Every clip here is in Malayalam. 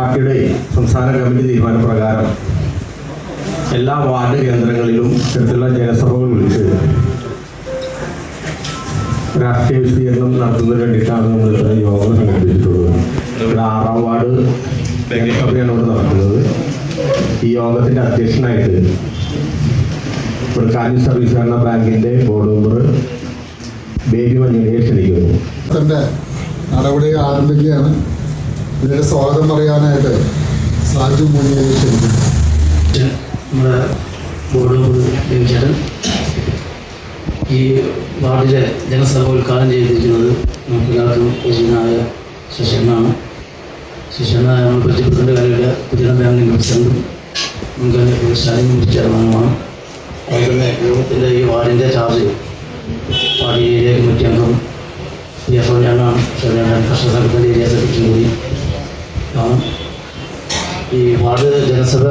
പാർട്ടിയുടെ സംസ്ഥാന കമ്മിറ്റി തീരുമാനപ്രകാരം എല്ലാ വാർഡ് കേന്ദ്രങ്ങളിലും ഇത്തരത്തിലുള്ള ജനസഭകൾ വിളിച്ച് രാഷ്ട്രീയ വിശദീകരണം നടത്തുന്നതിന് വേണ്ടിയിട്ടാണ് നമ്മൾ യോഗം സംഘടിപ്പിച്ചിട്ടുള്ളത്. ഇവിടെ 6-ാം വാർഡ് സഭയാണ് ഇവിടെ നടക്കുന്നത്. ഈ യോഗത്തിൻ്റെ അധ്യക്ഷനായിട്ട് കാഞ്ഞി സർവീസ് സഹകരണ ബാങ്കിൻ്റെ ബോർഡ് മെമ്പർ ബേബി മഞ്ഞളിയെ ക്ഷണിക്കുന്നു. തൻ്റെ നടപടി ആരംഭിക്കുകയാണ്. ഇതിൻ്റെ സ്വാഗതം പറയാനായിട്ട് സാജു മുനിയെ ക്ഷണിക്കുന്നു. നമ്മുടെ ബോർഡ് മെമ്പർ ബേബിച്ചേട്ടൻ ഈ വാർഡിലെ ജനസഭ ഉദ്ഘാടനം ചെയ്തിരിക്കുന്നത് നമുക്കെല്ലാവർക്കും പരിചിതനായ ശശിനാണ്. ശശിന നമ്മൾ പരിചയപ്പെടേണ്ട കാര്യമില്ല. പുതിയ ബാങ്കിൻ്റെ പ്രസിഡന്റും നമുക്ക് സ്റ്റാൻഡിംഗ് ചെയർമാനുമാണ്. അതുപോലെ യോഗത്തിൻ്റെ ഈ വാർഡിൻ്റെ ചാർജ് പാർട്ടി ഏരിയ കമ്മിറ്റി അംഗം സോനിയാണ്. കർഷക സംഘത്തിൻ്റെ ഏരിയ സെക്രട്ടറി കൂടി ആണ്. ഈ വാർഡ് ജനസഭ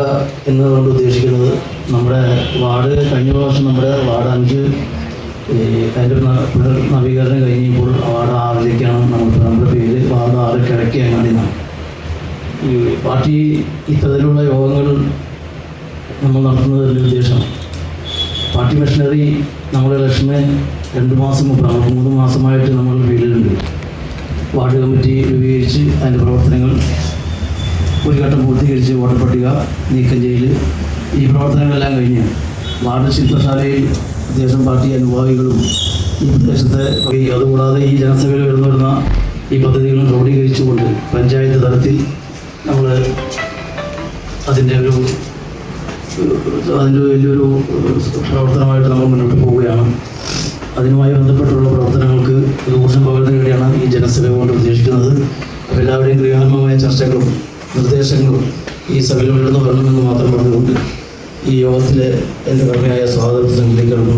എന്നതുകൊണ്ട് ഉദ്ദേശിക്കുന്നത് നമ്മുടെ വാർഡ് കഴിഞ്ഞ പ്രാവശ്യം നമ്മുടെ വാർഡ് 5 അതിൻ്റെ നവീകരണം കഴിഞ്ഞപ്പോൾ വാർഡ് 6-ലേക്കാണ് നമ്മുടെ പേര് വാർഡ് 6 കിഴക്കേങ്ങാടിന്നാണ്. ഈ പാർട്ടി ഇത്തരത്തിലുള്ള യോഗങ്ങൾ നമ്മൾ നടത്തുന്നതിൻ്റെ ഉദ്ദേശം പാർട്ടി മെഷീനറി നമ്മുടെ ഇലക്ഷന് 2 മാസം മുമ്പാണ്, 3 മാസമായിട്ട് നമ്മൾ ഫീൽഡിലുണ്ട്. വാർഡ് കമ്മിറ്റി രൂപീകരിച്ച് അതിൻ്റെ പ്രവർത്തനങ്ങൾ ഒരു ഘട്ടം പൂർത്തീകരിച്ച് വോട്ടർ പട്ടിക നീക്കം ചെയ്യൽ ഈ പ്രവർത്തനങ്ങളെല്ലാം കഴിഞ്ഞ് വാർഡ് ശില്പശാലയിൽ അത്യാവശ്യം പാർട്ടി അനുഭാവികളും ഈ പ്രദേശത്തെ അതുകൂടാതെ ഈ ജനസഭയിൽ വരുന്ന ഈ പദ്ധതികളും ക്രോഡീകരിച്ചുകൊണ്ട് പഞ്ചായത്ത് തലത്തിൽ നമ്മൾ അതിൻ്റെ വലിയൊരു പ്രവർത്തനമായിട്ട് നമ്മൾ മുന്നോട്ട് പോവുകയാണ്. അതിനുമായി ബന്ധപ്പെട്ടുള്ള പ്രവർത്തനങ്ങൾക്ക് ഒരു ഊർജ്ജം പകർന്നു വേണ്ടിയാണ് ഈ ജനസഭ കൊണ്ട് ഉദ്ദേശിക്കുന്നത്. അപ്പോൾ എല്ലാവരുടെയും ക്രിയാത്മകമായ ചർച്ചകളും നിർദ്ദേശങ്ങളും ഈ സഭയിൽ ഉയർന്നു വരണമെന്ന് മാത്രം പറഞ്ഞുകൊണ്ട് ഈ യോഗത്തിലെ എൻ്റെ കർമ്മയായ സ്വാഗത പ്രസംഗത്തിലേക്ക് കടന്നു.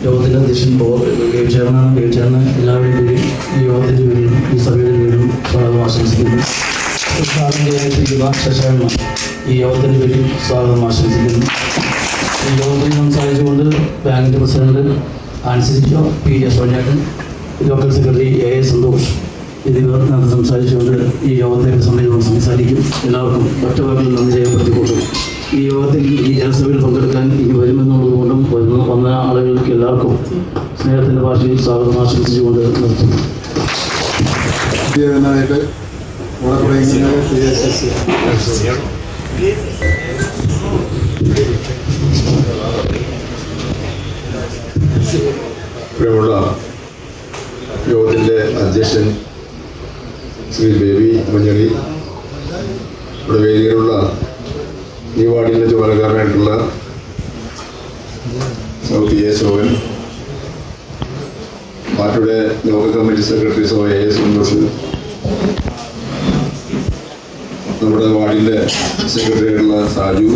യോഗത്തിൻ്റെ അധ്യക്ഷൻ ബേബിച്ചേട്ടനാണ്. എല്ലാവരുടെയും പേരിൽ ഈ യോഗത്തിൻ്റെ പേരിലും ഈ സഭയുടെ പേരിലും സ്വാഗതം ആശംസിക്കുന്നു. ഉദ്ഘാടനം ചെയ്യാനെത്തിക്കുന്ന ശശാണ് ഈ യോഗത്തിൻ്റെ പേരിൽ സ്വാഗതം ആശംസിക്കുന്നു. ഈ യോഗത്തിൽ സംസാരിച്ചുകൊണ്ട് ബാങ്കിൻ്റെ പ്രസിഡന്റ് ആൻസിജോ പി സോനിയാട്ടൻ, ലോക്കൽ സെക്രട്ടറി A സന്തോഷ് എന്നിവർ സംസാരിച്ചുകൊണ്ട് ഈ യോഗത്തെ സംസാരിക്കും. എല്ലാവർക്കും ഒറ്റവാക്കിൽ നന്ദി രേഖപ്പെടുത്തിക്കൊണ്ട് ഈ യോഗത്തിൽ ഈ ജനസഭയിൽ പങ്കെടുക്കാൻ ഇനി വരുമെന്നുള്ളത് കൊണ്ടും വന്ന ആളുകൾക്ക് എല്ലാവർക്കും സ്നേഹത്തിൻ്റെ ഭാഷയിൽ സ്വാഗതം ആശംസിച്ചുകൊണ്ട് നിർത്തുന്നു. പ്രിയമുള്ള യോഗത്തിൻ്റെ അധ്യക്ഷൻ ശ്രീ ബേബി മഞ്ഞളി, ഇവിടെ വേദിയിലുള്ള ഈ വാർഡിൻ്റെ ചുമതലക്കാരനായിട്ടുള്ള സൗത്ത് A ശോഭൻ, പാർട്ടിയുടെ local committee secretary A Santhosh, നമ്മുടെ വാർഡിൻ്റെ സെക്രട്ടറിയായിട്ടുള്ള സാജു,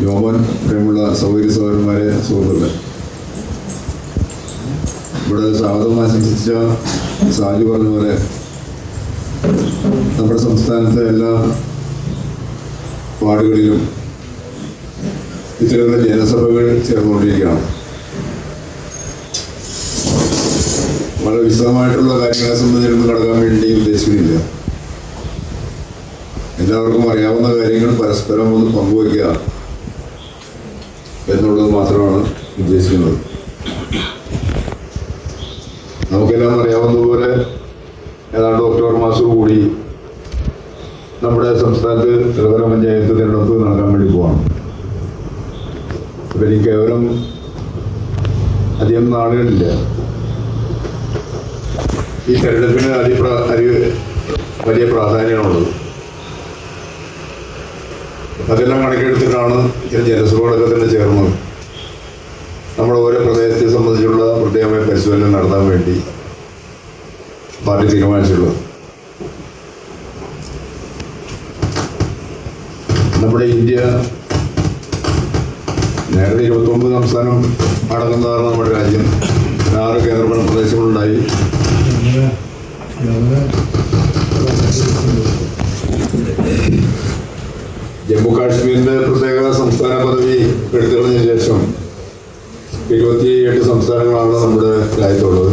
യോമൻ, പ്രിയമുള്ള സഹോദരന്മാരെ, സുഹൃത്തുക്കളെ, ഇവിടെ സ്വാഗതം ആശംസിച്ച സാജു പറഞ്ഞ പോലെ നമ്മുടെ സംസ്ഥാനത്തെ എല്ലാ വാർഡുകളിലും ഇത്തരത്തിലുള്ള ജനസഭകൾ ചേർന്നുകൊണ്ടിരിക്കുകയാണ്. വളരെ വിശദമായിട്ടുള്ള കാര്യങ്ങളെ സംബന്ധിച്ചൊന്നും കടക്കാൻ വേണ്ടി ഉദ്ദേശിക്കുന്നില്ല. എല്ലാവർക്കും അറിയാവുന്ന കാര്യങ്ങൾ പരസ്പരം ഒന്ന് പങ്കുവയ്ക്കുക എന്നുള്ളത് മാത്രമാണ് ഉദ്ദേശിക്കുന്നത്. നമുക്കെല്ലാം അറിയാവുന്നതുപോലെ ഏതാണ്ട് ഒക്ടോബർ മാസം കൂടി നമ്മുടെ സംസ്ഥാനത്ത് ത്രിതല പഞ്ചായത്ത് തിരഞ്ഞെടുപ്പ് നടക്കാൻ വേണ്ടി പോവാണ്. അപ്പം എനിക്ക് കേവലം അധികം നാളുകളില്ല. ഈ തെരഞ്ഞെടുപ്പിന് വലിയ പ്രാധാന്യമാണുള്ളത്. അതെല്ലാം കണക്കെടുത്തിട്ടാണ് ചില ജനസഭകളൊക്കെ തന്നെ ചേർന്നത് നമ്മുടെ ഓരോ പ്രദേശത്തെ സംബന്ധിച്ചുള്ള പ്രത്യേകമായ പരിശോധന നടത്താൻ വേണ്ടി പാർട്ടി തീരുമാനിച്ചിട്ടുള്ളത്. നമ്മുടെ ഇന്ത്യ നേരത്തെ 29 സംസ്ഥാനം അടങ്ങുന്നതാണ് നമ്മുടെ രാജ്യം. 6 കേന്ദ്രഭരണ പ്രദേശങ്ങളുണ്ടായി. ജമ്മു കാശ്മീരിൻ്റെ പ്രത്യേക സംസ്ഥാന പദവി എടുത്തുകളഞ്ഞ ശേഷം 28 സംസ്ഥാനങ്ങളാണ് നമ്മുടെ രാജ്യത്തുള്ളത്.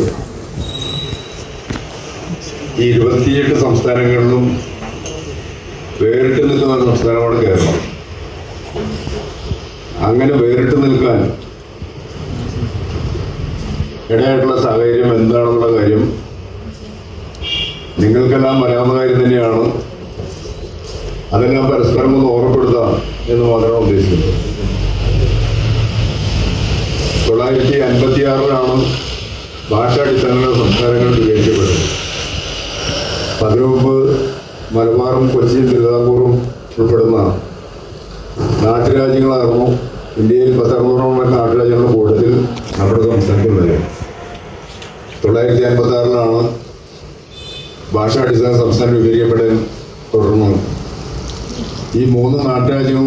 ഈ 28 സംസ്ഥാനങ്ങളിലും വേറിട്ട് നിൽക്കുന്ന ഒരു സംസ്ഥാനമാണ് കേരളം. അങ്ങനെ വേറിട്ട് നിൽക്കാൻ ഇടയായിട്ടുള്ള സാഹചര്യം എന്താണെന്നുള്ള കാര്യം നിങ്ങൾക്കെല്ലാം അറിയാവുന്ന കാര്യം തന്നെയാണ്. അതെല്ലാം പരസ്പരം ഒന്ന് ഓർമ്മപ്പെടുത്താം എന്ന് മാത്രമാണ് ഉദ്ദേശിക്കുന്നത്. 1956 ഭാഷാടിസ്ഥാനത്തിലുള്ള സംസ്ഥാനങ്ങൾ രൂപീകരിക്കപ്പെട്ടത്. അതിനു മുമ്പ് മലബാറും കൊച്ചിയും തിരുവിതാംകൂറും ഉൾപ്പെടുന്ന നാട്ടുരാജ്യങ്ങളായിരുന്നു ഇന്ത്യയിൽ 10-60 വരുന്ന നാട്ടുരാജ്യങ്ങളുടെ കൂട്ടത്തിൽ നമ്മുടെ സംസ്ഥാനത്തുള്ളത്. 1956 ഭാഷാടിസ്ഥാന സംസ്ഥാനം രൂപീകരിക്കപ്പെടാൻ തുടർന്ന് ഈ 3 നാട്ടുരാജ്യങ്ങൾ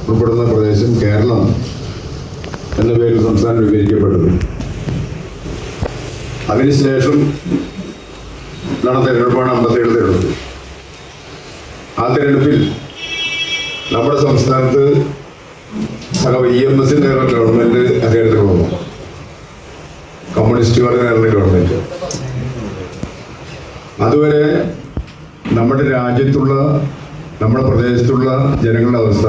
ഉൾപ്പെടുന്ന പ്രദേശം കേരളം എന്ന പേരിൽ സംസ്ഥാനം രൂപീകരിക്കപ്പെട്ടത്. അതിനുശേഷം നടന്ന തെരഞ്ഞെടുപ്പാണ് 57 തെരഞ്ഞെടുപ്പ്. ആ തെരഞ്ഞെടുപ്പിൽ നമ്മുടെ സംസ്ഥാനത്ത് EMSന്റെ ഗവൺമെന്റ് അധികാരത്തിൽ വന്നു. കമ്മ്യൂണിസ്റ്റുകാരുടെ ഗവൺമെന്റ്. അതുവരെ നമ്മുടെ രാജ്യത്തുള്ള നമ്മുടെ പ്രദേശത്തുള്ള ജനങ്ങളുടെ അവസ്ഥ,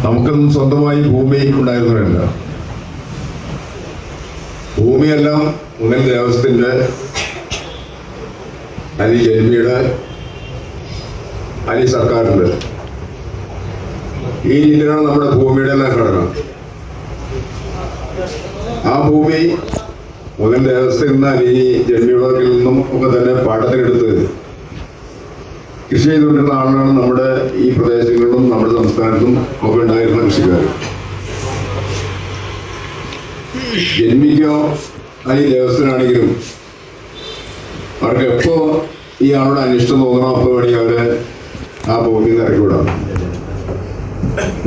നമുക്കൊന്നും സ്വന്തമായി ഭൂമി ഉണ്ടായിരുന്നവരല്ല. ഭൂമിയെല്ലാം ഒന്നിൽ ദേവസ്വത്തിന്റെ, അല്ലെങ്കിൽ ജന്മിയുടെ, അല്ലെങ്കിൽ സർക്കാരിന്റെ. ഈ രീതിയിലാണ് നമ്മുടെ ഭൂമിയുടെ എല്ലാം ഘടന. ആ ഭൂമി ഒന്നിൽ ദേവസ്വത്തിൽ നിന്ന് അല്ലെങ്കിൽ ജന്മിയുടെ നിന്നും ഒക്കെ തന്നെ പാട്ടത്തിനെടുത്ത് കൃഷി ചെയ്തുകൊണ്ടിരുന്ന ആളാണ് നമ്മുടെ ഈ പ്രദേശങ്ങളിലും നമ്മുടെ സംസ്ഥാനത്തും ഒക്കെ ഉണ്ടായിരുന്ന കൃഷിക്കാർ. ജന്മിക്കോ അല്ലെങ്കിൽ ദേവസ്വനാണെങ്കിലും അവർക്ക് എപ്പോ ഈ ആളുടെ അനിഷ്ടം തോന്നണം അപ്പോൾ വേണമെങ്കിൽ അവരെ ആ ഭൂമിയിൽ നിന്ന് ഇറക്കിവിടാം.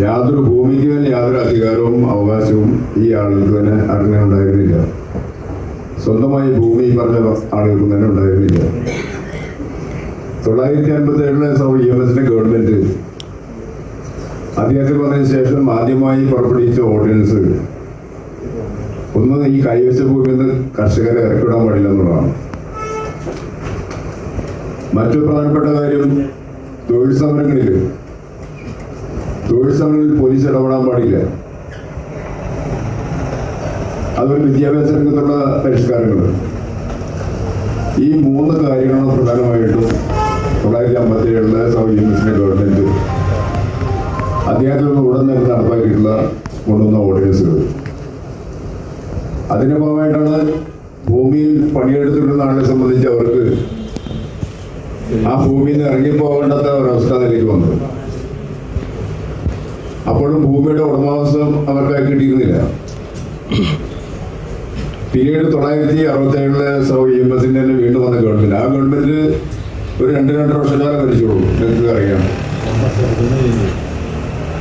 യാതൊരു ഭൂമിക്ക് തന്നെ യാതൊരു അധികാരവും അവകാശവും ഈ ആളുകൾക്ക് തന്നെ അങ്ങനെ ഉണ്ടായിരുന്നില്ല. സ്വന്തമായി ഭൂമി പറഞ്ഞ ആളുകൾക്ക് തന്നെ ഉണ്ടായിരുന്നില്ല. 1957 EMSന്റെ ഗവൺമെന്റ് അധികാരത്തിൽ വന്നതിന് ശേഷം ആദ്യമായി പുറപ്പെടുവിച്ച ഓർഡിനൻസ് ഒന്ന്, ഈ കൈവശ ഭൂമിയിൽ നിന്ന് കർഷകരെ ഇറക്കിവിടാൻ പാടില്ല എന്നുള്ളതാണ്. മറ്റൊരു പ്രധാനപ്പെട്ട കാര്യം, തൊഴിൽ സമരങ്ങളിൽ പോലീസ് ഇടപെടാൻ പാടില്ല. അതുപോലെ വിദ്യാഭ്യാസ രംഗത്തുള്ള പരിഷ്കാരങ്ങൾ. ഈ 3 കാര്യങ്ങളാണ് പ്രധാനമായിട്ടും 1957 EMSന്റെ ഗവൺമെന്റ് അധികാരത്തിൽ നിന്ന് ഉടൻ തന്നെ നടപ്പാക്കിയിട്ടുള്ള കൊണ്ടുവന്ന ഓർഡിനൻസുകൾ. അതിന്റെ ഭാഗമായിട്ടാണ് ഭൂമിയിൽ പണിയെടുത്തിട്ടുള്ള ആളെ സംബന്ധിച്ച് അവർക്ക് ആ ഭൂമിയിൽ നിന്ന് ഇറങ്ങിപ്പോകേണ്ടാത്ത ഒരവസ്ഥ നിലയ്ക്ക് വന്നത്. അപ്പോഴും ഭൂമിയുടെ ഉടമാവസ്ഥം അവർക്ക് കിട്ടിയിരുന്നില്ല. പിന്നീട് 1967 EMSന്റെ തന്നെ വീണ്ടും വന്ന ഗവൺമെന്റ്. ആ ഗവൺമെന്റ് ഒരു 2-2.5 വർഷക്കാലം ഭരിച്ചോളൂ. നിങ്ങൾക്ക് അറിയാം,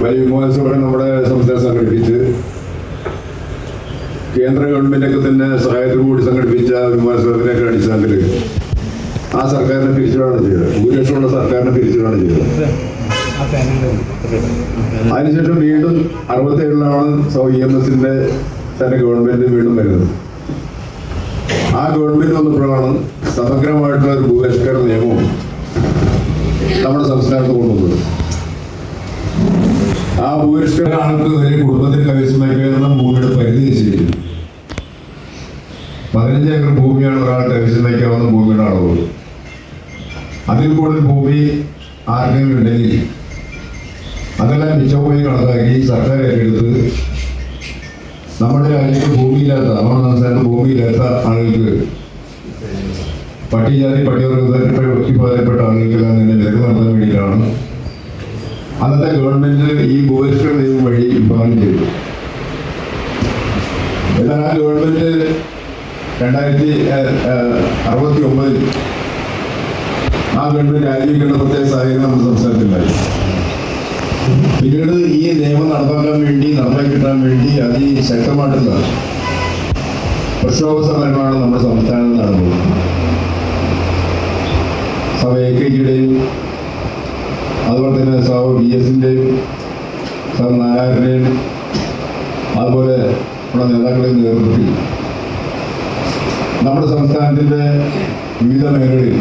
വലിയ വിമോചനം നമ്മുടെ സംസ്ഥാനം സംഘടിപ്പിച്ച് കേന്ദ്ര ഗവൺമെന്റൊക്കെ തന്നെ സഹായത്തോടുകൂടി സംഘടിപ്പിച്ച വിമോചനത്തിനൊക്കെ അടിസ്ഥാനത്തിൽ ആ സർക്കാരിനെ പിരിച്ചുവിടാണ് ചെയ്തത്. ഭൂരിപക്ഷമുള്ള സർക്കാരിനെ പിരിച്ചുവിടാണ് ചെയ്തത്. അതിനുശേഷം വീണ്ടും 67 EMSന്റെ തന്നെ ഗവൺമെന്റ് വീണ്ടും വരുന്നത്. ആ ഗവൺമെന്റ് വന്നപ്പോഴാണ് സമഗ്രമായിട്ടുള്ള ഒരു ഭൂപരിഷ്കരണ നിയമവും നമ്മുടെ സംസ്ഥാനത്ത് കൊണ്ടുവന്നത്. ആ ഭൂപരിഷ്കരണ ആൾക്ക് ഒരു കുടുംബത്തിന് കൈവശമാക്കിയുള്ള ഭൂമിയുടെ പരിധി നിശ്ചയിച്ചിരുന്നു. 15 ഏക്കർ ഭൂമിയാണ് ഒരാൾ കൈവശം വയ്ക്കാവുന്ന ഭൂമിയുടെ അളവ്. അതിൽ കൂടുതൽ ഭൂമി ആർക്കെങ്കിലും ഉണ്ടെങ്കിൽ അതെല്ലാം മിച്ചഭൂമി കണക്കാക്കി സർക്കാർ ഏറ്റെടുത്ത് നമ്മുടെ രാജ്യത്ത് ഭൂമിയില്ലാത്ത, നമ്മുടെ സംസ്ഥാനത്ത് ഭൂമിയില്ലാത്ത ആളുകൾക്ക്, പട്ടികജാതി പട്ടികവർഗപ്പെട്ട ആളുകൾക്കെല്ലാം തന്നെ വിലക്ക് നടത്താൻ വേണ്ടിയിട്ടാണ് അന്നത്തെ ഗവൺമെന്റ് ഈ ഭൂപരിഷ്കരണ നിയമം വഴി വിഭാവനം ചെയ്തു. എന്നാൽ ആ ഗവൺമെന്റ് 1969 ആ ഗവൺമെന്റ് രാജിവെക്കേണ്ട പ്രത്യേക സാഹചര്യം നമ്മുടെ സംസ്ഥാനത്തുണ്ടായി. പിന്നീട് ഈ നിയമം നടപ്പാക്കി കിട്ടാൻ വേണ്ടി അതിശക്തമായിട്ടുള്ള പ്രക്ഷോഭ സമരങ്ങളാണ് നമ്മുടെ സംസ്ഥാനത്ത് നടന്നത്. AKജിയുടെയും അതുപോലെ തന്നെ BSന്റെയും നാരായണന്റെയും അതുപോലെ നമ്മുടെ നേതാക്കളുടെയും നേതൃത്വത്തിൽ നമ്മുടെ സംസ്ഥാനത്തിൻ്റെ വിവിധ മേഖലകളിൽ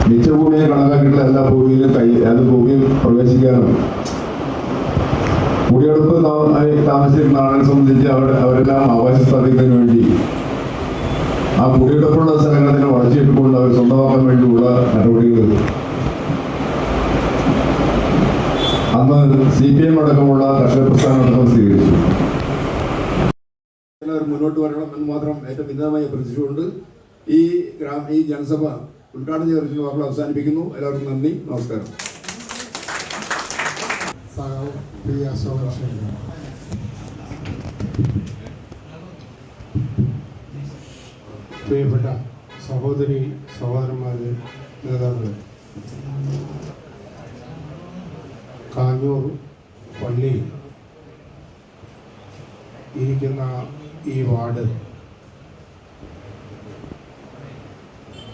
മിച്ചഭൂമിയെ കണക്കാക്കിയിട്ടുള്ള എല്ലാ ഭൂമിയിലും അത് ഭൂമിയിൽ പ്രവേശിക്കാനും കുടിയെടുപ്പ് താമസിക്കുന്ന ആളുകളെ സംബന്ധിച്ച് അവരെല്ലാം അവകാശം സ്ഥാപിക്കുന്നതിന് വേണ്ടി ആ കുടിയെടുപ്പുള്ള സ്ഥലങ്ങളെ വളർച്ചയെടുക്കൊണ്ട് അവർ സ്വന്തമാക്കാൻ വേണ്ടിയുള്ള നടപടികൾ അന്ന് CPM അടക്കമുള്ള കർഷക പ്രസ്ഥാനം അടക്കം സ്വീകരിച്ചു. മുന്നോട്ട് വരണം എന്ന് മാത്രം ഏറ്റവും വിനീതമായി അഭ്യർത്ഥിച്ചുകൊണ്ട് ഈ ജനസഭ ഉദ്ഘാടനം ചെയ്ത വാക്കുകൾ അവസാനിപ്പിക്കുന്നു. എല്ലാവർക്കും നന്ദി, നമസ്കാരം. പ്രിയപ്പെട്ട സഹോദരി സഹോദരന്മാരെ, നേതാക്കളെ, കാഞ്ഞൂർ പള്ളി ഇരിക്കുന്ന ഈ വാർഡ്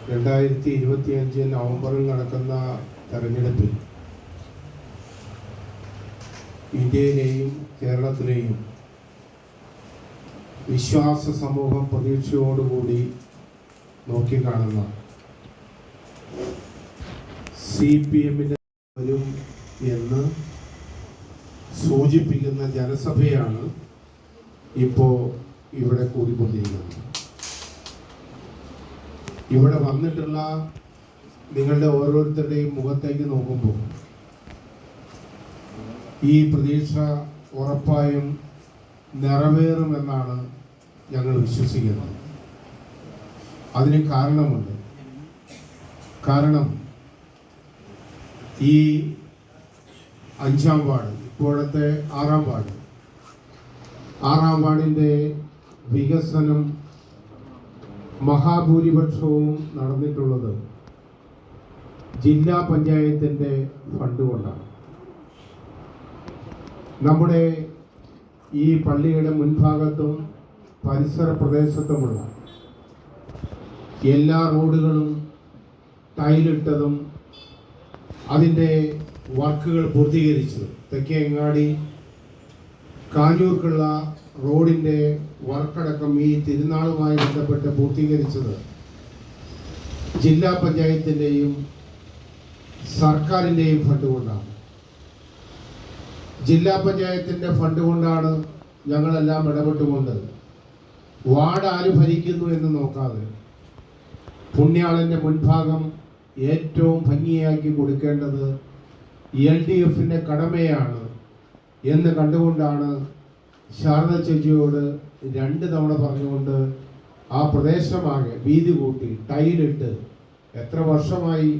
2025 നവംബറിൽ നടക്കുന്ന തെരഞ്ഞെടുപ്പിൽ ഇന്ത്യയിലെയും കേരളത്തിലെയും വിശ്വാസ സമൂഹം പ്രതീക്ഷയോടുകൂടി നോക്കിക്കാണുന്ന CPMന്റെ വരും എന്ന് സൂചിപ്പിക്കുന്ന ജനസഭയാണ് ഇപ്പോൾ ഇവിടെ കൂടിക്കൊണ്ടിരിക്കുന്നത്. ഇവിടെ വന്നിട്ടുള്ള നിങ്ങളുടെ ഓരോരുത്തരുടെയും മുഖത്തേക്ക് നോക്കുമ്പോൾ ഈ പ്രതീക്ഷ ഉറപ്പായും നിറവേറുമെന്നാണ് ഞങ്ങൾ വിശ്വസിക്കുന്നത്. അതിന് കാരണമുണ്ട്. കാരണം ഈ 5-ാം വാർഡ്, ഇപ്പോഴത്തെ 6-ാം വാർഡ്, 6-ാം വാർഡിൻ്റെ വികസനം മഹാഭൂരിപക്ഷവും നടന്നിട്ടുള്ളത് ജില്ലാ പഞ്ചായത്തിൻ്റെ ഫണ്ട് കൊണ്ടാണ്. നമ്മുടെ ഈ പള്ളിയുടെ മുൻഭാഗത്തും പരിസര പ്രദേശത്തുമുള്ള എല്ലാ റോഡുകളും ടൈലിട്ടതും അതിൻ്റെ വർക്കുകൾ പൂർത്തീകരിച്ചു. തെക്കേങ്ങാടി കാഞ്ഞൂർക്കുള്ള റോഡിൻ്റെ വർക്കടക്കം ഈ തിരുനാളുമായി ബന്ധപ്പെട്ട് പൂർത്തീകരിച്ചത് ജില്ലാ പഞ്ചായത്തിൻ്റെയും സർക്കാരിൻ്റെയും ഫണ്ട് കൊണ്ടാണ്. ജില്ലാ പഞ്ചായത്തിൻ്റെ ഫണ്ട് കൊണ്ടാണ് ഞങ്ങളെല്ലാം ഇടപെട്ടുകൊണ്ട് വാർഡ് ആര് ഭരിക്കുന്നു എന്ന് നോക്കാതെ പുണ്യാളൻ്റെ മുൻഭാഗം ഏറ്റവും ഭംഗിയാക്കി കൊടുക്കേണ്ടത് LDFൻ്റെ കടമയാണ് എന്ന് കണ്ടുകൊണ്ടാണ് ശാരദ ചേച്ചിയോട് 2 തവണ പറഞ്ഞുകൊണ്ട് ആ പ്രദേശമാകെ വീതി കൂട്ടി ടൈലിട്ട് എത്ര വർഷമായി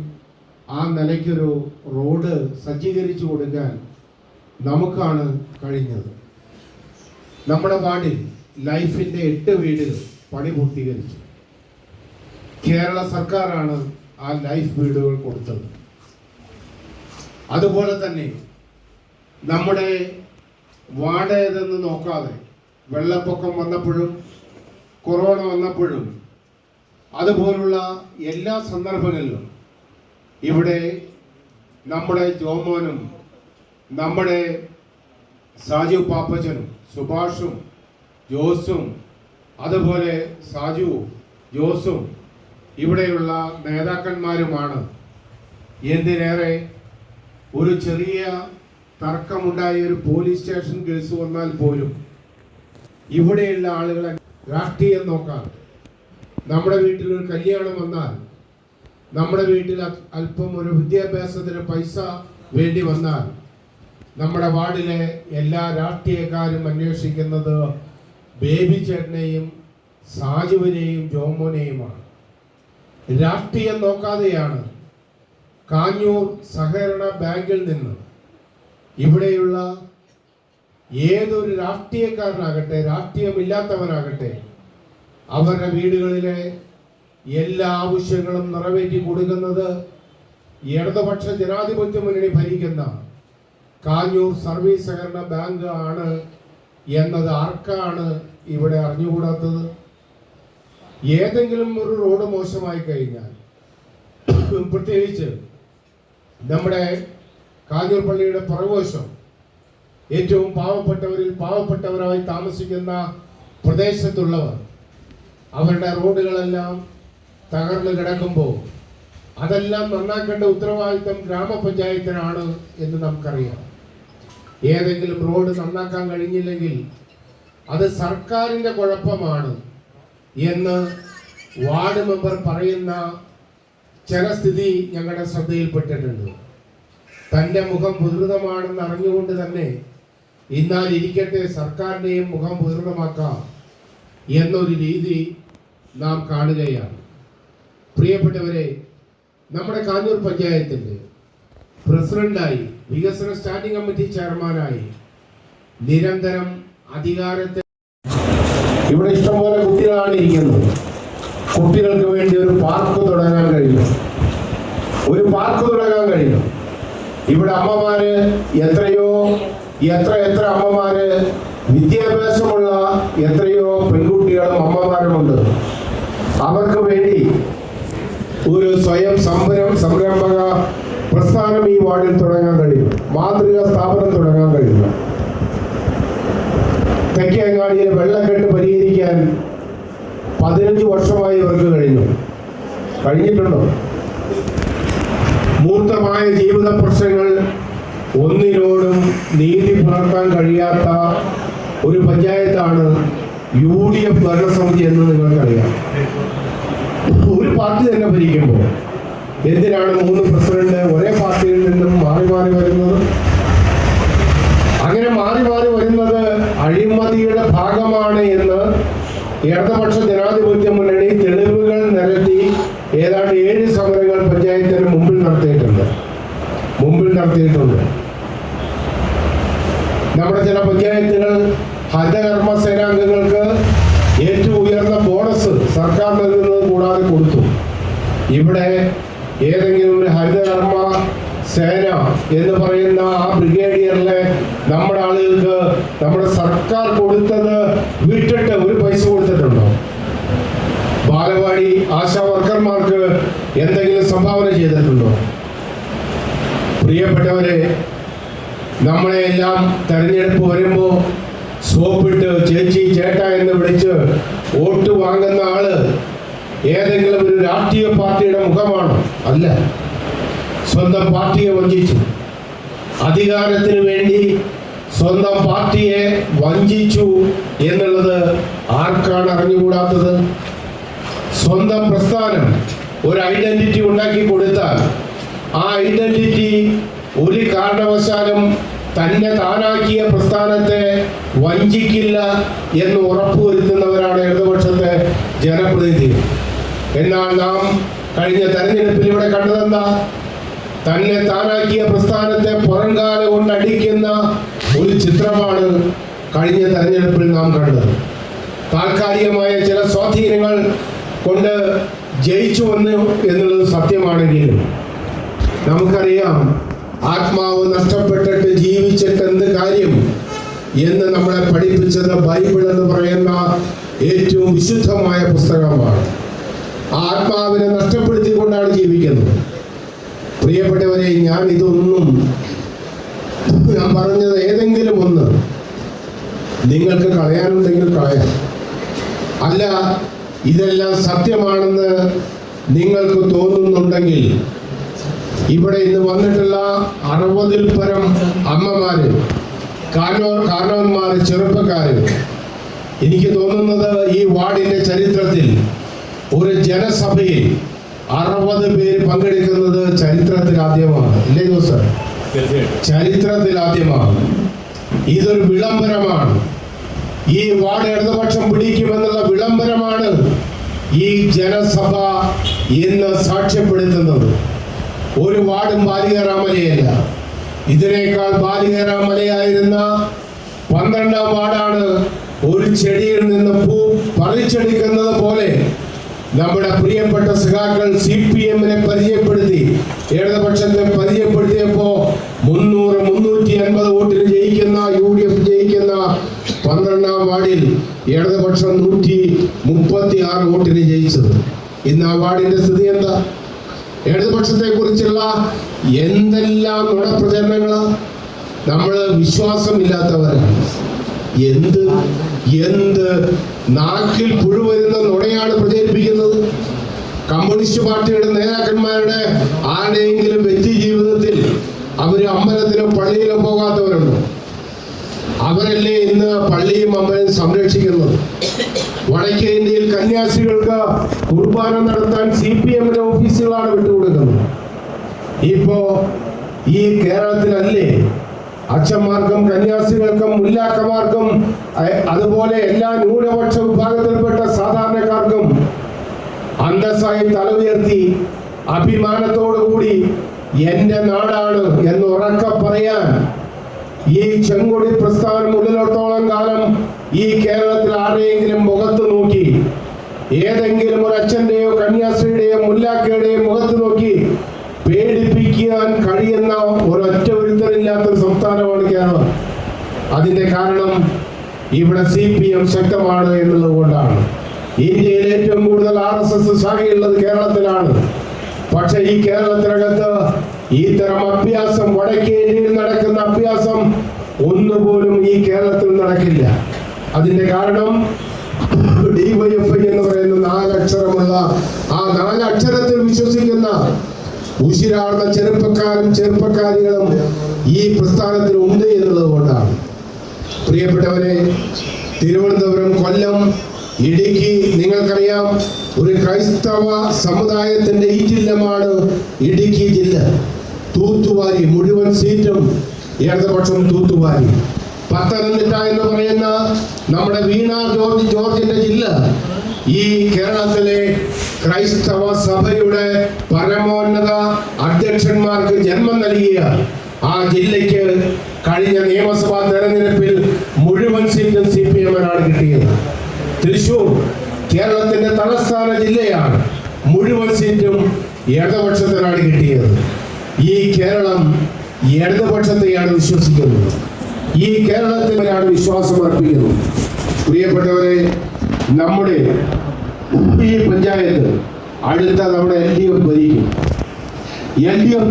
ആ നിലയ്ക്കൊരു റോഡ് സജ്ജീകരിച്ചു കൊടുക്കാൻ നമുക്കാണ് കഴിഞ്ഞത്. നമ്മുടെ വാർഡിൽ ലൈഫിൻ്റെ 8 വീടുകൾ പണി പൂർത്തീകരിച്ചു. കേരള സർക്കാരാണ് ആ ലൈഫ് വീടുകൾ കൊടുത്തത്. അതുപോലെ തന്നെ നമ്മുടെ വാർഡ് ഏതെന്ന് നോക്കാതെ വെള്ളപ്പൊക്കം വന്നപ്പോഴും കൊറോണ വന്നപ്പോഴും അതുപോലുള്ള എല്ലാ സന്ദർഭങ്ങളിലും ഇവിടെ നമ്മുടെ ജോമോനും നമ്മുടെ സാജു പാപ്പച്ചനും സുഭാഷും ജോസും അതുപോലെ സാജു ജോസും ഇവിടെയുള്ള നേതാക്കന്മാരുമാണ്. എന്തിനേറെ ഒരു ചെറിയ തർക്കമുണ്ടായ ഒരു പോലീസ് സ്റ്റേഷൻ കേസ് വന്നാൽ പോലും ഇവിടെയുള്ള ആളുകളെ രാഷ്ട്രീയം നോക്കാൻ, നമ്മുടെ വീട്ടിൽ ഒരു കല്യാണം വന്നാൽ, നമ്മുടെ വീട്ടിൽ അല്പം ഒരു വിദ്യാഭ്യാസത്തിന് പൈസ വേണ്ടി വന്നാൽ നമ്മുടെ വാർഡിലെ എല്ലാ രാഷ്ട്രീയക്കാരും അന്വേഷിക്കുന്നത് ബേബി ചേട്ടനെയും സാജുവിനെയും ജോമോനെയുമാണ്. രാഷ്ട്രീയം നോക്കാതെയാണ് കാഞ്ഞൂർ സഹകരണ ബാങ്കിൽ നിന്ന് ഇവിടെയുള്ള ഏതൊരു രാഷ്ട്രീയക്കാരനാകട്ടെ രാഷ്ട്രീയമില്ലാത്തവനാകട്ടെ അവരുടെ വീടുകളിലെ എല്ലാ ആവശ്യങ്ങളും നിറവേറ്റി കൊടുക്കുന്നത് ഇടതുപക്ഷ ജനാധിപത്യ മുന്നണി ഭരിക്കുന്ന കാഞ്ഞൂർ സർവീസ് സഹകരണ ബാങ്ക് ആണ് എന്നത് ആർക്കാണ് ഇവിടെ അറിഞ്ഞുകൂടാത്തത്? ഏതെങ്കിലും ഒരു റോഡ് മോശമായി കഴിഞ്ഞാൽ, പ്രത്യേകിച്ച് നമ്മുടെ കാഞ്ഞൂർ പള്ളിയുടെ പുറകുവശം ഏറ്റവും പാവപ്പെട്ടവരിൽ പാവപ്പെട്ടവരായി താമസിക്കുന്ന പ്രദേശത്തുള്ളവർ അവരുടെ റോഡുകളെല്ലാം തകർന്നു കിടക്കുമ്പോൾ അതെല്ലാം നന്നാക്കേണ്ട ഉത്തരവാദിത്തം ഗ്രാമപഞ്ചായത്തിനാണ് എന്ന് നമുക്കറിയാം. ഏതെങ്കിലും റോഡ് നന്നാക്കാൻ കഴിഞ്ഞില്ലെങ്കിൽ അത് സർക്കാരിൻ്റെ കുഴപ്പമാണ് എന്ന് വാർഡ് മെമ്പർ പറയുന്ന ചില സ്ഥിതി ഞങ്ങളുടെ ശ്രദ്ധയിൽപ്പെട്ടിട്ടുണ്ട്. തൻ്റെ മുഖം വികൃതമാണെന്ന് അറിഞ്ഞുകൊണ്ട് തന്നെ ഇന്നാൽ ഇരിക്കട്ടെ സർക്കാരിൻ്റെയും മുഖം വികൃതമാക്കാം എന്നൊരു രീതി നാം കാണുകയാണ്. പ്രിയപ്പെട്ടവരെ, നമ്മുടെ കാഞ്ഞൂർ പഞ്ചായത്തിൻ്റെ പ്രസിഡന്റായി, വികസന സ്റ്റാൻഡിംഗ് കമ്മിറ്റി ചെയർമാനായി നിരന്തരം അധികാരത്തെ ഇവിടെ ഇഷ്ടംപോലെ കുട്ടികളാണ് ഇരിക്കുന്നത്. കുട്ടികൾക്ക് വേണ്ടി ഒരു പാർക്ക് തുടങ്ങാൻ കഴിയും. ഇവിടെ അമ്മമാര് എത്ര അമ്മമാര്, വിദ്യാഭ്യാസമുള്ള എത്രയോ പെൺകുട്ടികളും അമ്മമാരുമുണ്ട്. അവർക്ക് വേണ്ടി ഒരു സ്വയം സംരംഭക പ്രസ്ഥാനം ഈ വാർഡിൽ തുടങ്ങാൻ കഴിയും. മാതൃകാ സ്ഥാപനം തുടങ്ങാൻ കഴിയും. തെക്കേങ്ങാടിയിലെ വെള്ളക്കെട്ട് പരിഹരിക്കാൻ 15 വർഷമായി ഇവർക്ക് കഴിഞ്ഞിട്ടുണ്ടോ? മൂർത്തമായ ജീവിത പ്രശ്നങ്ങൾ ഒന്നിനോടും നീതി പുലർത്താൻ കഴിയാത്ത ഒരു പഞ്ചായത്താണ് UDF ഭരണസമിതി എന്ന് നിങ്ങൾക്കറിയാം. ഒരു പാർട്ടി തന്നെ ഭരിക്കുമ്പോൾ എന്തിനാണ് 3 പ്രസിഡന്റ് ഒരേ പാർട്ടിയിൽ നിന്നും മാറി വരുന്നത്? അങ്ങനെ മാറി വരുന്നത് അഴിമതിയുടെ ഭാഗമാണ് എന്ന് ഇടതുപക്ഷ ജനാധിപത്യ മുന്നണി തെളിവുകൾ നിരത്തി ഏതാണ്ട് 7 സമരങ്ങൾ പഞ്ചായത്തിന് മുമ്പിൽ നടത്തിയിട്ടുണ്ട്. നമ്മുടെ ചില പഞ്ചായത്തുകൾ ഹരിതകർമ്മ സേനാംഗങ്ങൾക്ക് ഏറ്റവും ഉയർന്ന ബോണസ് സർക്കാർ നൽകുന്നത് കൂടാതെ കൊടുത്തു. ഇവിടെ ഏതെങ്കിലും ഒരു ഹരിതകർമ്മ സേന എന്ന് പറയുന്ന ആ ബ്രിഗേഡിയറിലെ നമ്മുടെ ആളുകൾക്ക് നമ്മുടെ സർക്കാർ കൊടുത്തത് വിട്ടിട്ട് ഒരു പൈസ കൊടുത്തിട്ടുണ്ടോ? ബാലവാടി ആശാ വർക്കർമാർക്ക് എന്തെങ്കിലും സംഭാവന ചെയ്തിട്ടുണ്ടോ? പ്രിയപ്പെട്ടവരെ, നമ്മളെല്ലാം തെരഞ്ഞെടുപ്പ് വരുമ്പോൾ സോപ്പിട്ട് ചേച്ചി ചേട്ടാ എന്ന് വിളിച്ച് വോട്ട് വാങ്ങുന്ന ആള് ഏതെങ്കിലും ഒരു രാഷ്ട്രീയ പാർട്ടിയുടെ മുഖമാണോ? അല്ല. സ്വന്തം പാർട്ടിയെ വഞ്ചിച്ചു. അധികാരത്തിന് വേണ്ടി സ്വന്തം പാർട്ടിയെ വഞ്ചിച്ചു എന്നുള്ളത് ആർക്കാണ് അറിഞ്ഞുകൂടാത്തത്? സ്വന്തം പ്രസ്ഥാനം ഒരു ഐഡന്റിറ്റി ഉണ്ടാക്കി കൊടുത്താൽ ആ ഐഡന്റിറ്റി ഒരു കാരണവശാലും തന്നെ താനാക്കിയ പ്രസ്ഥാനത്തെ വഞ്ചിക്കില്ല എന്ന് ഉറപ്പുവരുത്തുന്നവരാണ് ഇടതുപക്ഷത്തെ ജനപ്രതിനിധികൾ. എന്നാൽ നാം കഴിഞ്ഞ തെരഞ്ഞെടുപ്പിൽ ഇവിടെ കണ്ടതെന്താ? തന്നെ താനാക്കിയ പ്രസ്ഥാനത്തെ പുറംകാല കൊണ്ട് അടിക്കുന്ന ഒരു ചിത്രമാണ് കഴിഞ്ഞ തെരഞ്ഞെടുപ്പിൽ നാം കണ്ടത്. താൽക്കാലികമായ ചില സ്വാധീനങ്ങൾ കൊണ്ട് ജയിച്ചു വന്നു എന്നുള്ളത് സത്യമാണെങ്കിലും നമുക്കറിയാം, ആത്മാവ് നഷ്ടപ്പെട്ടിട്ട് ജീവിച്ചിട്ട് എന്ത് കാര്യം എന്ന് നമ്മളെ പഠിപ്പിച്ചത് ബൈബിൾ എന്ന് പറയുന്ന ഏറ്റവും വിശുദ്ധമായ പുസ്തകമാണ്. ആ ആത്മാവിനെ നഷ്ടപ്പെടുത്തിക്കൊണ്ടാണ് ജീവിക്കുന്നത്. പ്രിയപ്പെട്ടവരെ, ഞാൻ പറഞ്ഞത് ഏതെങ്കിലും ഒന്ന് നിങ്ങൾക്ക് കളയാനുണ്ടെങ്കിൽ കളയാം. അല്ല, ഇതെല്ലാം സത്യമാണെന്ന് നിങ്ങൾക്ക് തോന്നുന്നുണ്ടെങ്കിൽ ഇവിടെ ഇന്ന് വന്നിട്ടുള്ള 60-ൽ പരം അമ്മമാര്, കാരണവന്മാര്, ചെറുപ്പക്കാര്, എനിക്ക് തോന്നുന്നത് ഈ വാർഡിന്റെ ചരിത്രത്തിൽ ഒരു ജനസഭയിൽ 60 പേര് പങ്കെടുക്കുന്നത് ചരിത്രത്തിൽ ആദ്യമാണ്. ഇല്ലേ ജോസഫ്? ചരിത്രത്തിൽ ആദ്യമാണ്. ഇതൊരു വിളംബരമാണ്. ഈ വാർഡ് ഇടതുപക്ഷം പിടിക്കുമെന്നുള്ള വിളംബരമാണ് ഈ ജനസഭ ഇന്ന് സാക്ഷ്യപ്പെടുത്തുന്നത്. ഒരു വാർഡും ബാലികേറാമലയല്ല. ഇതിനേക്കാൾ ബാലികേറാമലയായിരുന്ന 12ാം വാർഡാണ്. ഒരു ചെടിയിൽ നിന്ന് പൂ പറിച്ചെടുക്കുന്നത് പോലെ നമ്മുടെ പ്രിയപ്പെട്ട സഖാക്കൾ CPM-നെ പരിചയപ്പെടുത്തി, ഇടതുപക്ഷത്തെ പരിചയപ്പെടുത്തിയപ്പോ 300-350 വോട്ടിന് ജയിക്കുന്ന UDF ജയിക്കുന്ന 12ാം വാർഡിൽ ഇടതുപക്ഷം 136 വോട്ടിന് ജയിച്ചത്. ഇന്ന് ആ വാർഡിന്റെ സ്ഥിതി എന്താ? ഇടതുപക്ഷത്തെ കുറിച്ചുള്ള എന്തെല്ലാം നുണപ്രചരണങ്ങളാ! നമ്മള് വിശ്വാസമില്ലാത്തവരാണ്. എന്ത് നാക്കിൽ പുഴുവരുന്ന നുണയാണ് പ്രചരിപ്പിക്കുന്നത്. കമ്മ്യൂണിസ്റ്റ് പാർട്ടിയുടെ നേതാക്കന്മാരുടെ കന്യാസ്ത്രീകൾക്ക് കുർബാന നടത്താൻ CPM ഓഫീസുകളാണ് വിട്ടുകൊടുക്കുന്നത്. ഇപ്പോ ഈ കേരളത്തിലല്ലേ അച്ഛന്മാർക്കും കന്യാസ്ത്രീകൾക്കും മുല്ലാക്കന്മാർക്കും അതുപോലെ എല്ലാ ന്യൂനപക്ഷ വിഭാഗത്തിൽപ്പെട്ട സാധാരണക്കാർക്കും അന്തസ്സായി തല ഉയർത്തി അഭിമാനത്തോടുകൂടി എന്റെ നാടാണ് എന്ന് ഉറക്കെ പറയാൻ ഈ ചെങ്കൊടി പ്രസ്ഥാനം ഉള്ളിലോട്ടോളം കാലം ഈ കേരളത്തിൽ ആരെയെങ്കിലും മുഖത്ത് നോക്കി, ഏതെങ്കിലും ഒരു അച്ഛന്റെയോ കന്യാസ്ത്രീയുടെയോ മുല്ലാക്കയുടെയോ മുഖത്ത് നോക്കി പേടിപ്പിക്കാൻ കഴിയുന്ന ഒരൊറ്റ ഒരുത്തരില്ലാത്തൊരു സംസ്ഥാനമാണ് കേരളം. അതിന്റെ കാരണം ഇവിടെ CPM ശക്തമാണ് എന്നുള്ളത് കൊണ്ടാണ്. ഇന്ത്യയിൽ ഏറ്റവും കൂടുതൽ RSS ശാഖയുള്ളത് കേരളത്തിലാണ്. പക്ഷെ ഈ കേരളത്തിനകത്ത് ഇത്തരം അഭ്യാസം, വടക്കേ ഇന്ത്യയിൽ നടക്കുന്ന അഭ്യാസം ഒന്നുപോലും ഈ കേരളത്തിൽ നടക്കില്ല. അതിന്റെ കാരണം DYFI എന്ന് പറയുന്ന 4 അക്ഷരമുള്ള ആ 4 അക്ഷരത്തിൽ വിശ്വസിക്കുന്ന ഉശിരാർന്ന ചെറുപ്പക്കാരികളും ഈ പ്രസ്ഥാനത്തിൽ ഉണ്ട് എന്നുള്ളത് കൊണ്ടാണ്. പ്രിയപ്പെട്ടവരെ, തിരുവനന്തപുരം, കൊല്ലം, ഇടുക്കി, നിങ്ങൾക്കറിയാം, ഒരു ക്രൈസ്തവ സമുദായത്തിന്റെ ഈറ്റില്ലമാണ് ഇടുക്കി ജില്ല. തൂത്തുവാരി മുഴുവൻ സീറ്റും ഇടതുപക്ഷം തൂത്തുവാരി. പത്തനംതിട്ട എന്ന് പറയുന്ന നമ്മുടെ വീണ ജോർജിന്റെ ജില്ല ഈ കേരളത്തിലെ ക്രൈസ്തവ സഭയുടെ പരമോന്നത അധ്യക്ഷന്മാർക്ക് ജന്മം നൽകിയ ആ ജില്ലയ്ക്ക് കഴിഞ്ഞ നിയമസഭാ തെരഞ്ഞെടുപ്പിൽ മുഴുവൻ സീറ്റും CPM-നാണ് കിട്ടിയത്. തൃശൂർ കേരളത്തിന്റെ തലസ്ഥാന ജില്ലയാണ്. മുഴുവൻ സീറ്റും ഇടതുപക്ഷത്തിനാണ് കിട്ടിയത്. ഈ കേരളം ഇടതുപക്ഷത്തെയാണ് വിശ്വസിക്കുന്നത്. ഈ കേരളത്തിലാണ് വിശ്വാസം അർപ്പിക്കുന്നത്. പ്രിയപ്പെട്ടവരെ, നമ്മുടെ ഈ പഞ്ചായത്ത് അടുത്ത നമ്മുടെ LDF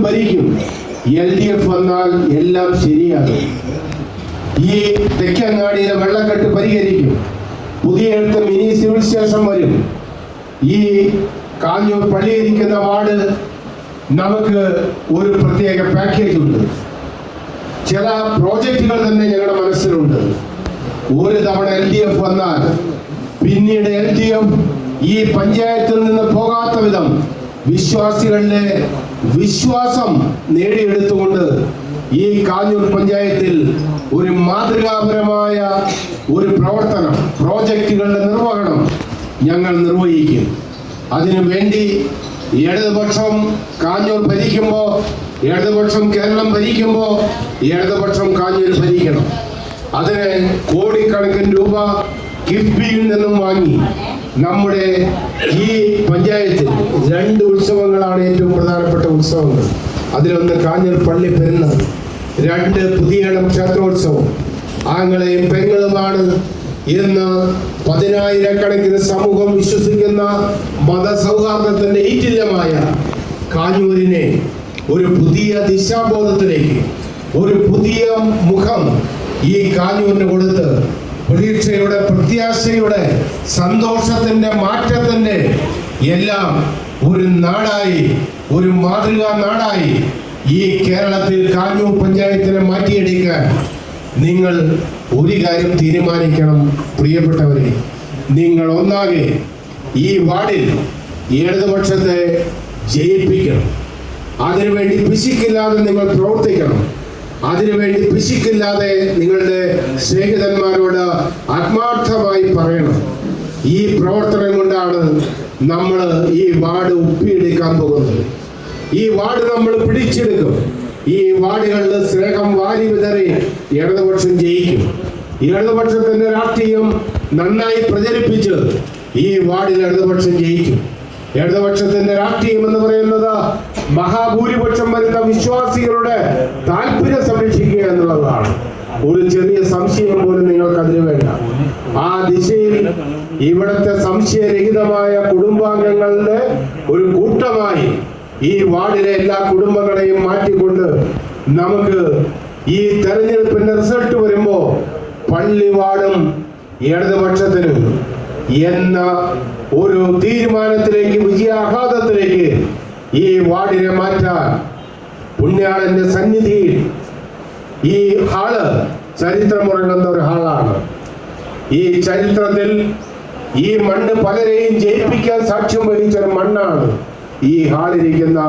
ഭരിക്കും. LDF വന്നാൽ എല്ലാം ശരിയാകും. ഈ തെക്കങ്ങാടിയിലെ വെള്ളക്കെട്ട് പരിഹരിക്കും. പുതിയ മിനി സിവിൽ സ്റ്റേഷൻ വരും. ഈ കാഞ്ഞൂർ പള്ളിയിരിക്കുന്ന വാർഡ് നമുക്ക് ഒരു പ്രത്യേക പാക്കേജ് ഉണ്ട്. ചില പ്രോജക്റ്റുകൾ തന്നെ ഞങ്ങളുടെ മനസ്സിലുണ്ട്. ഒരു തവണ LDF വന്നാൽ പിന്നീട് LDF ഈ പഞ്ചായത്തിൽ നിന്ന് പോകാത്ത വിധം വിശ്വാസികളുടെ വിശ്വാസം നേടിയെടുത്തുകൊണ്ട് ഈ കാഞ്ഞൂർ പഞ്ചായത്തിൽ ഒരു മാതൃകാപരമായ ഒരു പ്രവർത്തനം, പ്രോജക്റ്റുകളുടെ നിർവഹണം ഞങ്ങൾ നിർവഹിക്കും. അതിനുവേണ്ടി ഇടതുപക്ഷം കാഞ്ഞൂർ ഭരിക്കുമ്പോൾ, ഇടതുപക്ഷം കേരളം ഭരിക്കുമ്പോൾ ഇടതുപക്ഷം കാഞ്ഞൂർ ഭരിക്കണം. അതിന് കോടിക്കണക്കിന് രൂപ കിഫ്ബിയിൽ നിന്നും വാങ്ങി നമ്മുടെ ഈ പഞ്ചായത്തിൽ 2 ഉത്സവങ്ങളാണ് ഏറ്റവും പ്രധാനപ്പെട്ട ഉത്സവങ്ങൾ. അതിലൊന്ന് കാഞ്ഞൂർ പള്ളി പെരുന്നാൾ, 2 പുതിയടം ക്ഷേത്രോത്സവം. ആങ്ങളെയും പെങ്ങളുമാണ് ഇന്ന് 10,000-കണക്കിന് സമൂഹം വിശ്വസിക്കുന്ന മതസൗഹാർദ്ദത്തിന്റെ ഈറ്റില്ലമായ കാഞ്ഞൂരിനെ ഒരു പുതിയ ദിശാബോധത്തിലേക്ക്, ഒരു പുതിയ മുഖം ഈ കാഞ്ഞൂരിന് കൊടുത്ത് പ്രതീക്ഷയുടെ, പ്രത്യാശയുടെ, സന്തോഷത്തിന്റെ, മാറ്റത്തിന്റെ എല്ലാം ഒരു നാടായി, ഒരു മാതൃകാ നാടായി ഈ കേരളത്തിൽ കാഞ്ഞൂർ പഞ്ചായത്തിനെ മാറ്റിയെടുക്കാൻ നിങ്ങൾ ഒരു കാര്യം തീരുമാനിക്കണം. പ്രിയപ്പെട്ടവരെ, നിങ്ങൾ ഒന്നാകെ ഈ വാർഡിൽ ഇടതുപക്ഷത്തെ ജയിപ്പിക്കണം. അതിനുവേണ്ടി പിശുക്കില്ലാതെ നിങ്ങൾ പ്രവർത്തിക്കണം. അതിനുവേണ്ടി പിശുക്കില്ലാതെ നിങ്ങളുടെ സ്നേഹിതന്മാരോട് ആത്മാർത്ഥമായി പറയണം. ഈ പ്രവർത്തനം കൊണ്ടാണ് നമ്മൾ ഈ വാർഡ് ഒപ്പിയെടുക്കാൻ പോകുന്നത്. ഈ വാർഡ് നമ്മൾ പിടിച്ചെടുക്കും. ഈ വാർഡുകളിൽ സ്നേഹം വാരി വിതറി ഇടതുപക്ഷം ജയിക്കും. ഇടതുപക്ഷത്തിന്റെ രാഷ്ട്രീയം നന്നായി പ്രചരിപ്പിച്ച് ഈ വാർഡിൽ ഇടതുപക്ഷം ജയിക്കും. ഇടതുപക്ഷത്തിന്റെ രാഷ്ട്രീയം എന്ന് പറയുന്നത് മഹാഭൂരിപക്ഷം വരുന്ന വിശ്വാസികളുടെ താല്പര്യം സംരക്ഷിക്കുക എന്നുള്ളതാണ്. ഒരു ചെറിയ സംശയം പോലും നിങ്ങൾക്ക് അതിന് വേണ്ട. ആ ദിശയിൽ ഇവിടുത്തെ സംശയരഹിതമായ കുടുംബാംഗങ്ങളുടെ ഒരു കൂട്ടമായി ഈ വാർഡിലെ എല്ലാ കുടുംബങ്ങളെയും മാറ്റിക്കൊണ്ട് നമുക്ക് ഈ തെരഞ്ഞെടുപ്പിന്റെ റിസൾട്ട് വരുമ്പോ പള്ളി വാർഡും ഇടതുപക്ഷത്തിനും എന്ന ഒരു തീരുമാനത്തിലേക്ക്, വിജയാഘാതത്തിലേക്ക് ഈ വാർഡിനെ മാറ്റാൻ പുണ്യാളന്റെ സന്നിധിയിൽ ഈ ഹാള് ചരിത്രമുറങ്ങുന്ന ഒരു ഹാളാണ്. ഈ ചരിത്രത്തിൽ ഈ മണ്ണ് പലരെയും ജയിപ്പിക്കാൻ സാക്ഷ്യം വഹിച്ച ഒരു മണ്ണാണ് ഈ ഹാളിരിക്കുന്ന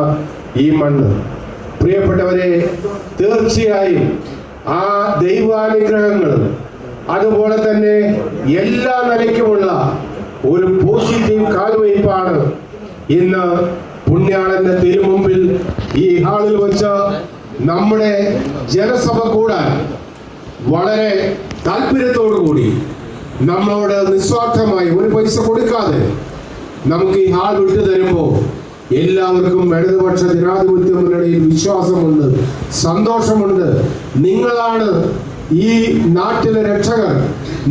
ഈ മണ്ണ്. പ്രിയപ്പെട്ടവരെ, തീർച്ചയായും ആ ദൈവാനുഗ്രഹങ്ങളും അതുപോലെ തന്നെ എല്ലാ നിലയ്ക്കുമുള്ള ഒരു പോസിറ്റീവ് കാൽവയ്പാണ് ഇന്ന് പുണ്യാളന്റെ തിരുമുമ്പിൽ ഈ ഹാളിൽ വെച്ച് നമ്മുടെ ജനസഭ കൂടാൻ വളരെ താല്പര്യത്തോടു കൂടി നമ്മളോട് നിസ്വാർത്ഥമായി ഒരു പൈസ കൊടുക്കാതെ നമുക്ക് ഈ ഹാൾ വിട്ടു തരുമ്പോൾ എല്ലാവർക്കും ഇടതുപക്ഷ ജനാധിപത്യ മുന്നണിയിൽ വിശ്വാസമുണ്ട്, സന്തോഷമുണ്ട്. നിങ്ങളാണ് ഈ നാട്ടിലെ രക്ഷകർ,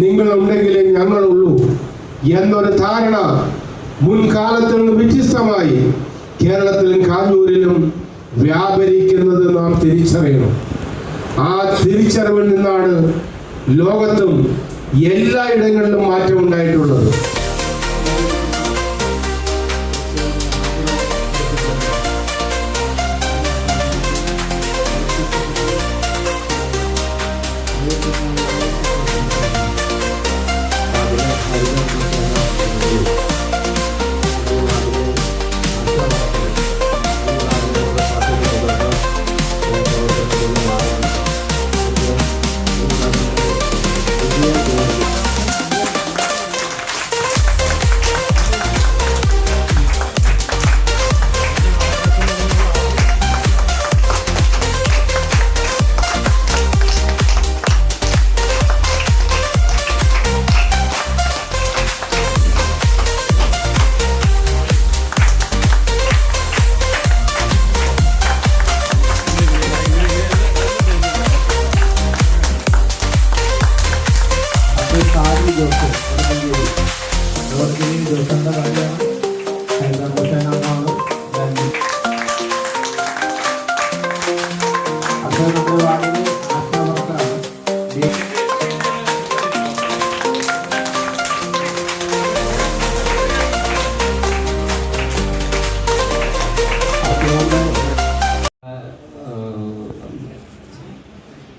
നിങ്ങളുണ്ടെങ്കിലേ ഞങ്ങളുള്ളൂ എന്നൊരു ധാരണ മുൻകാലത്തിൽ നിന്ന് വ്യത്യസ്തമായി കേരളത്തിലും കാഞ്ഞൂരിലും വ്യാപരിക്കുന്നത് നാം തിരിച്ചറിയണം. ആ തിരിച്ചറിവിൽ നിന്നാണ് ലോകത്തും എല്ലായിടങ്ങളിലും മാറ്റം ഉണ്ടായിട്ടുള്ളത്.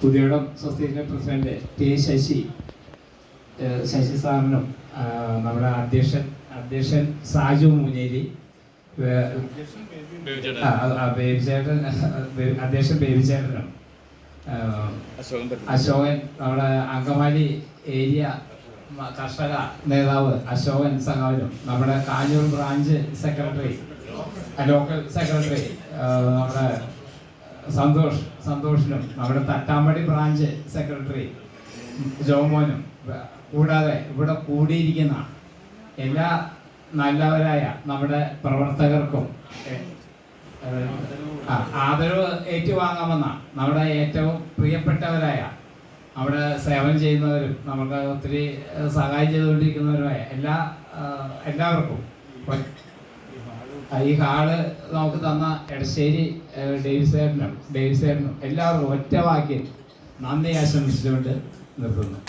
പുതിയടം സൊസൈറ്റിയുടെ പ്രസിഡന്റ് ടി ശശി സാറിനും നമ്മുടെ അധ്യക്ഷൻ സാജു മൂഞ്ഞേരി, അധ്യക്ഷൻ ബേബിചേട്ടനും, അശോകൻ നമ്മുടെ അങ്കമാലി ഏരിയ കർഷക നേതാവ് അശോകൻ സഖാവിനും, നമ്മുടെ Kanjoor branch secretary local secretary നമ്മുടെ സന്തോഷിനും, നമ്മുടെ തട്ടാമ്പടി ബ്രാഞ്ച് സെക്രട്ടറി ജോമോനും, കൂടാതെ ഇവിടെ കൂടിയിരിക്കുന്ന എല്ലാ നല്ലവരായ നമ്മുടെ പ്രവർത്തകർക്കും ആദരവ് ഏറ്റുവാങ്ങാമെന്ന നമ്മുടെ ഏറ്റവും പ്രിയപ്പെട്ടവരായ അവിടെ സേവനം ചെയ്യുന്നവരും നമുക്ക് ഒത്തിരി സഹായം ചെയ്തുകൊണ്ടിരിക്കുന്നവരുമായ എല്ലാവർക്കും ഈ ഹാള് നമുക്ക് തന്ന എടശ്ശേരി ഡേവിസേട്ടനും എല്ലാവർക്കും ഒറ്റ വാക്കിൽ നന്ദി ആശംസിച്ചുകൊണ്ട് നിർത്തുന്നു.